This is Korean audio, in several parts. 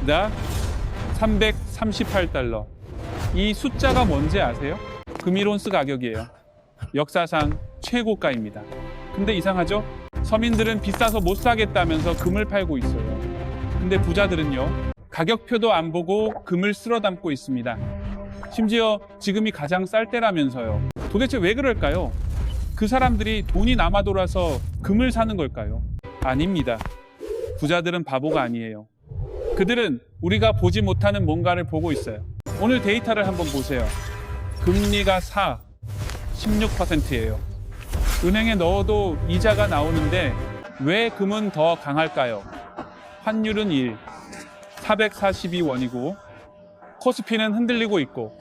나 338달러. 이 숫자가 뭔지 아세요? 금이론스 가격이에요. 역사상 최고가입니다. 근데 이상하죠? 서민들은 비싸서 못 사겠다면서 금을 팔고 있어요. 근데 부자들은요, 가격표도 안 보고 금을 쓸어 담고 있습니다. 심지어 지금이 가장 쌀 때라면서요. 도대체 왜 그럴까요? 그 사람들이 돈이 남아 돌아서 금을 사는 걸까요? 아닙니다. 부자들은 바보가 아니에요. 그들은 우리가 보지 못하는 뭔가를 보고 있어요. 오늘 데이터를 한번 보세요. 금리가 16%예요. 은행에 넣어도 이자가 나오는데 왜 금은 더 강할까요? 환율은 442원이고 코스피는 흔들리고 있고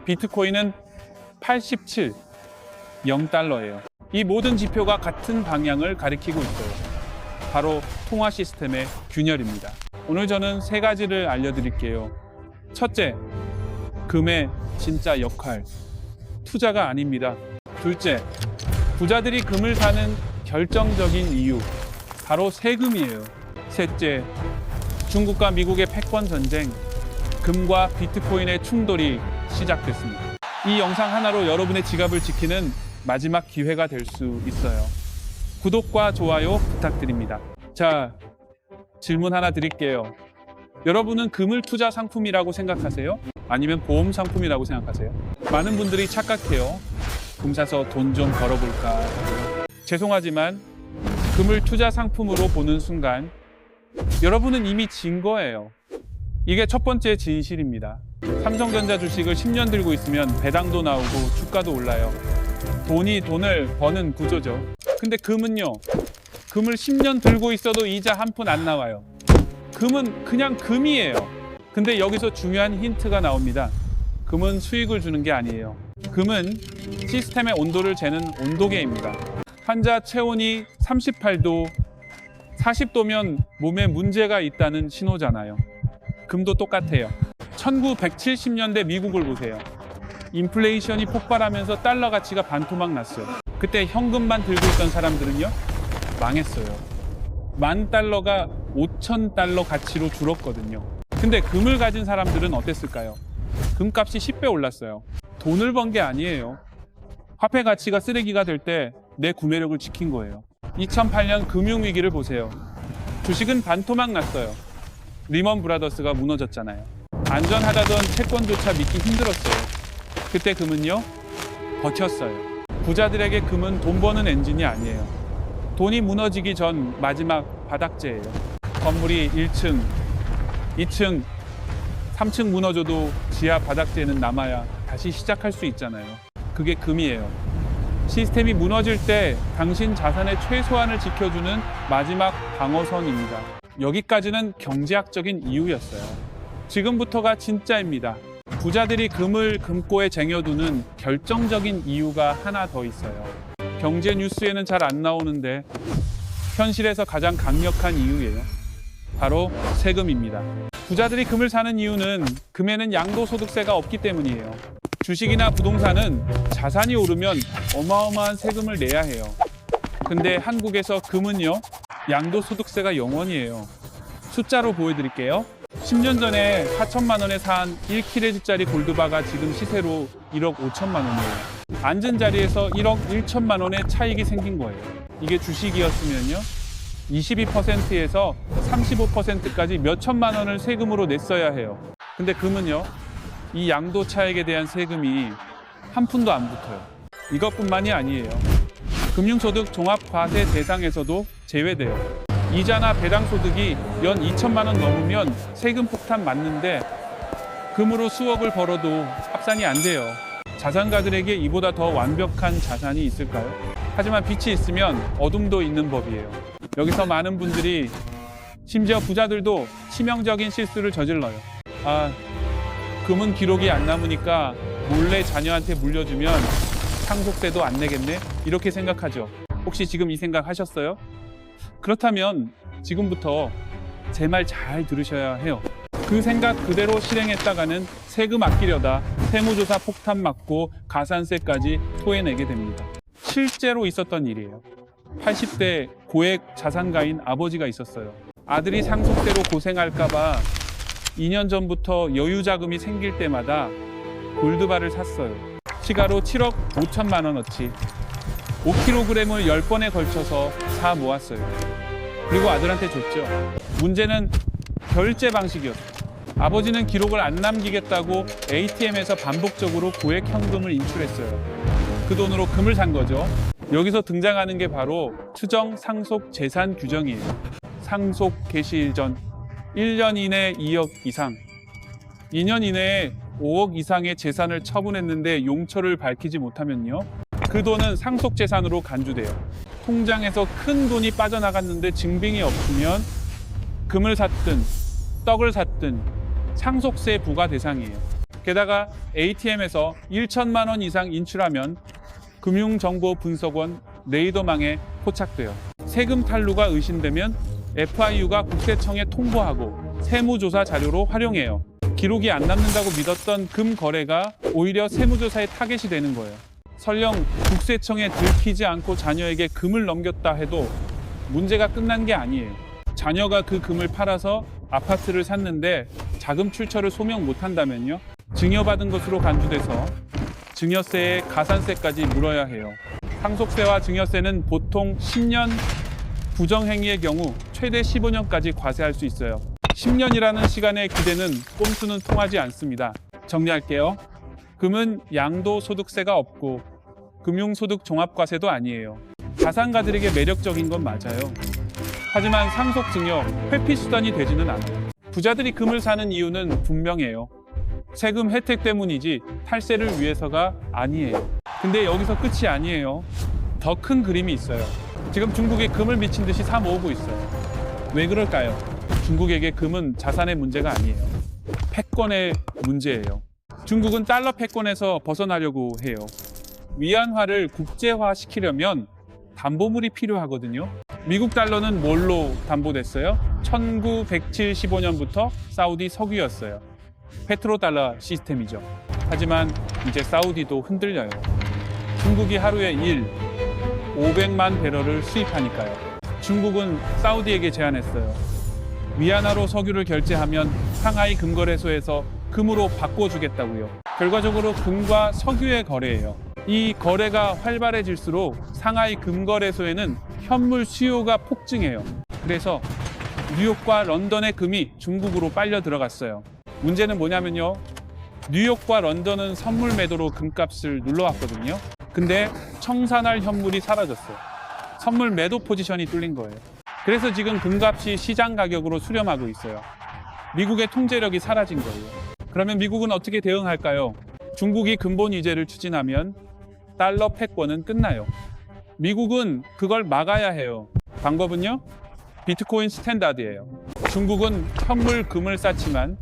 비트코인은 87, 0달러예요. 이 모든 지표가 같은 방향을 가리키고 있어요. 바로 통화 시스템의 균열입니다. 오늘 저는 세 가지를 알려드릴게요. 첫째, 금의 진짜 역할, 투자가 아닙니다. 둘째, 부자들이 금을 사는 결정적인 이유, 바로 세금이에요. 셋째, 중국과 미국의 패권 전쟁, 금과 비트코인의 충돌이 시작됐습니다. 이 영상 하나로 여러분의 지갑을 지키는 마지막 기회가 될 수 있어요. 구독과 좋아요 부탁드립니다. 자, 질문 하나 드릴게요. 여러분은 금을 투자 상품이라고 생각하세요? 아니면 보험 상품이라고 생각하세요? 많은 분들이 착각해요. 금 사서 돈 좀 벌어볼까. 죄송하지만 금을 투자 상품으로 보는 순간 여러분은 이미 진 거예요. 이게 첫 번째 진실입니다. 삼성전자 주식을 10년 들고 있으면 배당도 나오고 주가도 올라요. 돈이 돈을 버는 구조죠. 근데 금은요, 금을 10년 들고 있어도 이자 한 푼 안 나와요. 금은 그냥 금이에요. 근데 여기서 중요한 힌트가 나옵니다. 금은 수익을 주는 게 아니에요. 금은 시스템의 온도를 재는 온도계입니다. 환자 체온이 38도, 40도면 몸에 문제가 있다는 신호잖아요. 금도 똑같아요. 1970년대 미국을 보세요. 인플레이션이 폭발하면서 달러 가치가 반토막 났어요. 그때 현금만 들고 있던 사람들은요, 망했어요. $10,000가 $5,000 가치로 줄었거든요. 근데 금을 가진 사람들은 어땠을까요? 금값이 10배 올랐어요. 돈을 번 게 아니에요. 화폐 가치가 쓰레기가 될 때 내 구매력을 지킨 거예요. 2008년 금융위기를 보세요. 주식은 반토막 났어요. 리먼 브라더스가 무너졌잖아요. 안전하다던 채권조차 믿기 힘들었어요. 그때 금은요, 버텼어요. 부자들에게 금은 돈 버는 엔진이 아니에요. 돈이 무너지기 전 마지막 바닥재예요. 건물이 1층, 2층, 3층 무너져도 지하 바닥재는 남아야 다시 시작할 수 있잖아요. 그게 금이에요. 시스템이 무너질 때 당신 자산의 최소한을 지켜주는 마지막 방어선입니다. 여기까지는 경제학적인 이유였어요. 지금부터가 진짜입니다. 부자들이 금을 금고에 쟁여두는 결정적인 이유가 하나 더 있어요. 경제 뉴스에는 잘 안 나오는데 현실에서 가장 강력한 이유예요. 바로 세금입니다. 부자들이 금을 사는 이유는 금에는 양도소득세가 없기 때문이에요. 주식이나 부동산은 자산이 오르면 어마어마한 세금을 내야 해요. 근데 한국에서 금은요, 양도소득세가 0원이에요. 숫자로 보여드릴게요. 10년 전에 4천만 원에 산 1kg짜리 골드바가 지금 시세로 1억 5천만 원이에요. 앉은 자리에서 1억 1천만 원의 차익이 생긴 거예요. 이게 주식이었으면요, 22%에서 35%까지 몇 천만 원을 세금으로 냈어야 해요. 근데 금은요, 이 양도 차익에 대한 세금이 한 푼도 안 붙어요. 이것뿐만이 아니에요. 금융소득 종합과세 대상에서도 제외돼요. 이자나 배당 소득이 연 2천만 원 넘으면 세금 폭탄 맞는데 금으로 수억을 벌어도 합산이 안 돼요. 자산가들에게 이보다 더 완벽한 자산이 있을까요? 하지만 빛이 있으면 어둠도 있는 법이에요. 여기서 많은 분들이, 심지어 부자들도 치명적인 실수를 저질러요. 금은 기록이 안 남으니까 몰래 자녀한테 물려주면 상속세도 안 내겠네? 이렇게 생각하죠. 혹시 지금 이 생각 하셨어요? 그렇다면 지금부터 제 말 잘 들으셔야 해요. 그 생각 그대로 실행했다가는 세금 아끼려다 세무조사 폭탄 맞고 가산세까지 토해내게 됩니다. 실제로 있었던 일이에요. 80대 고액 자산가인 아버지가 있었어요. 아들이 상속세로 고생할까봐 2년 전부터 여유 자금이 생길 때마다 골드바를 샀어요. 시가로 7억 5천만 원어치 5kg을 10번에 걸쳐서 사 모았어요. 그리고 아들한테 줬죠. 문제는 결제 방식이었어요. 아버지는 기록을 안 남기겠다고 ATM에서 반복적으로 고액 현금을 인출했어요. 그 돈으로 금을 산 거죠. 여기서 등장하는 게 바로 추정 상속 재산 규정이에요. 상속 개시일 전 1년 이내 2억 이상, 2년 이내에 5억 이상의 재산을 처분했는데 용처를 밝히지 못하면요, 그 돈은 상속 재산으로 간주돼요. 통장에서 큰 돈이 빠져나갔는데 증빙이 없으면 금을 샀든 떡을 샀든 상속세 부과 대상이에요. 게다가 ATM에서 1천만 원 이상 인출하면 금융정보분석원 레이더망에 포착돼요. 세금 탈루가 의심되면 FIU가 국세청에 통보하고 세무조사 자료로 활용해요. 기록이 안 남는다고 믿었던 금 거래가 오히려 세무조사의 타겟이 되는 거예요. 설령 국세청에 들키지 않고 자녀에게 금을 넘겼다 해도 문제가 끝난 게 아니에요. 자녀가 그 금을 팔아서 아파트를 샀는데 자금 출처를 소명 못한다면요, 증여받은 것으로 간주돼서 증여세에 가산세까지 물어야 해요. 상속세와 증여세는 보통 10년 부정행위의 경우 최대 15년까지 과세할 수 있어요. 10년이라는 시간의 기대는 꼼수는 통하지 않습니다. 정리할게요. 금은 양도소득세가 없고 금융소득 종합과세도 아니에요. 자산가들에게 매력적인 건 맞아요. 하지만 상속증여 회피 수단이 되지는 않아요. 부자들이 금을 사는 이유는 분명해요. 세금 혜택 때문이지 탈세를 위해서가 아니에요. 근데 여기서 끝이 아니에요. 더 큰 그림이 있어요. 지금 중국이 금을 미친 듯이 사 모으고 있어요. 왜 그럴까요? 중국에게 금은 자산의 문제가 아니에요. 패권의 문제예요. 중국은 달러 패권에서 벗어나려고 해요. 위안화를 국제화시키려면 담보물이 필요하거든요. 미국 달러는 뭘로 담보됐어요? 1975년부터 사우디 석유였어요. 페트로달러 시스템이죠. 하지만 이제 사우디도 흔들려요. 중국이 하루에 500만 배럴을 수입하니까요. 중국은 사우디에게 제안했어요. 위안화로 석유를 결제하면 상하이 금거래소에서 금으로 바꿔주겠다고요. 결과적으로 금과 석유의 거래예요. 이 거래가 활발해질수록 상하이 금거래소에는 현물 수요가 폭증해요. 그래서 뉴욕과 런던의 금이 중국으로 빨려 들어갔어요. 문제는 뭐냐면요, 뉴욕과 런던은 선물 매도로 금값을 눌러왔거든요. 근데 청산할 현물이 사라졌어요. 선물 매도 포지션이 뚫린 거예요. 그래서 지금 금값이 시장 가격으로 수렴하고 있어요. 미국의 통제력이 사라진 거예요. 그러면 미국은 어떻게 대응할까요? 중국이 근본 이제를 추진하면 달러 패권은 끝나요. 미국은 그걸 막아야 해요. 방법은요? 비트코인 스탠다드예요. 중국은 현물 금을 쌓지만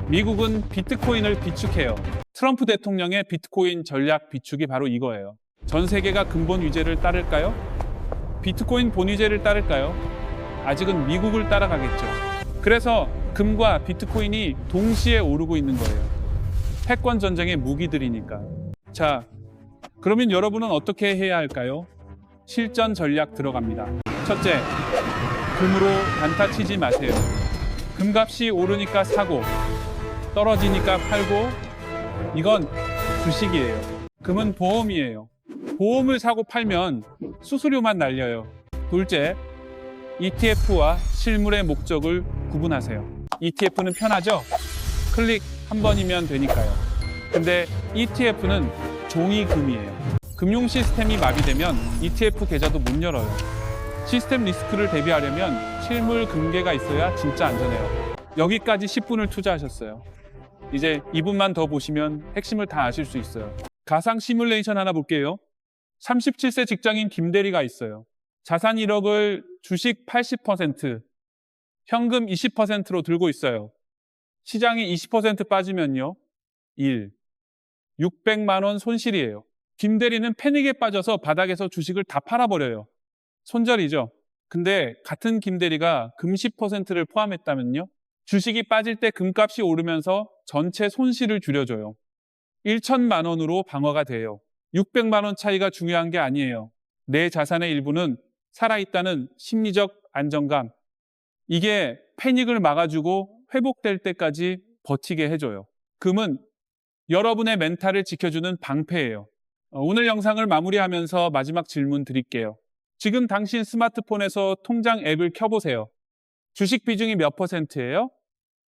미국은 비트코인을 비축해요. 트럼프 대통령의 비트코인 전략 비축이 바로 이거예요. 전 세계가 근본 위제를 따를까요? 비트코인 본위제를 따를까요? 아직은 미국을 따라가겠죠. 그래서 금과 비트코인이 동시에 오르고 있는 거예요. 패권 전쟁의 무기들이니까. 자, 그러면 여러분은 어떻게 해야 할까요? 실전 전략 들어갑니다. 첫째, 금으로 단타 치지 마세요. 금값이 오르니까 사고, 떨어지니까 팔고, 이건 주식이에요. 금은 보험이에요. 보험을 사고 팔면 수수료만 날려요. 둘째, ETF와 실물의 목적을 구분하세요. ETF는 편하죠? 클릭 한 번이면 되니까요. 근데 ETF는 종이금이에요. 금융 시스템이 마비되면 ETF 계좌도 못 열어요. 시스템 리스크를 대비하려면 실물 금괴가 있어야 진짜 안전해요. 여기까지 10분을 투자하셨어요. 이제 2분만 더 보시면 핵심을 다 아실 수 있어요. 가상 시뮬레이션 하나 볼게요. 37세 직장인 김대리가 있어요. 자산 1억을 주식 80%, 현금 20%로 들고 있어요. 시장이 20% 빠지면요, 600만 원 손실이에요. 김대리는 패닉에 빠져서 바닥에서 주식을 다 팔아버려요. 손절이죠. 근데 같은 김대리가 금 10%를 포함했다면요, 주식이 빠질 때 금값이 오르면서 전체 손실을 줄여줘요. 1천만 원으로 방어가 돼요. 600만 원 차이가 중요한 게 아니에요. 내 자산의 일부는 살아있다는 심리적 안정감. 이게 패닉을 막아주고 회복될 때까지 버티게 해줘요. 금은 여러분의 멘탈을 지켜주는 방패예요. 오늘 영상을 마무리하면서 마지막 질문 드릴게요. 지금 당신 스마트폰에서 통장 앱을 켜보세요. 주식 비중이 몇 %예요?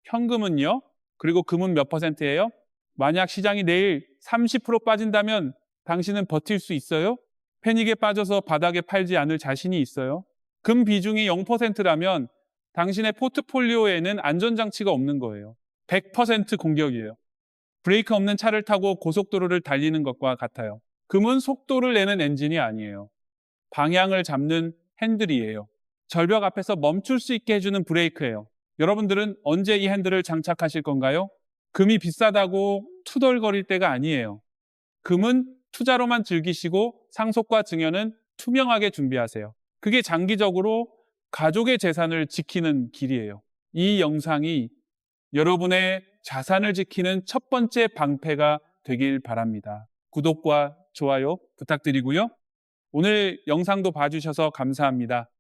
현금은요? 그리고 금은 몇 %예요? 만약 시장이 내일 30% 빠진다면 당신은 버틸 수 있어요? 패닉에 빠져서 바닥에 팔지 않을 자신이 있어요? 금 비중이 0%라면 당신의 포트폴리오에는 안전장치가 없는 거예요. 100% 공격이에요. 브레이크 없는 차를 타고 고속도로를 달리는 것과 같아요. 금은 속도를 내는 엔진이 아니에요. 방향을 잡는 핸들이에요. 절벽 앞에서 멈출 수 있게 해주는 브레이크예요. 여러분들은 언제 이 핸들을 장착하실 건가요? 금이 비싸다고 투덜거릴 때가 아니에요. 금은 투자로만 즐기시고 상속과 증여는 투명하게 준비하세요. 그게 장기적으로 가족의 재산을 지키는 길이에요. 이 영상이 여러분의 자산을 지키는 첫 번째 방패가 되길 바랍니다. 구독과 좋아요 부탁드리고요. 오늘 영상도 봐주셔서 감사합니다.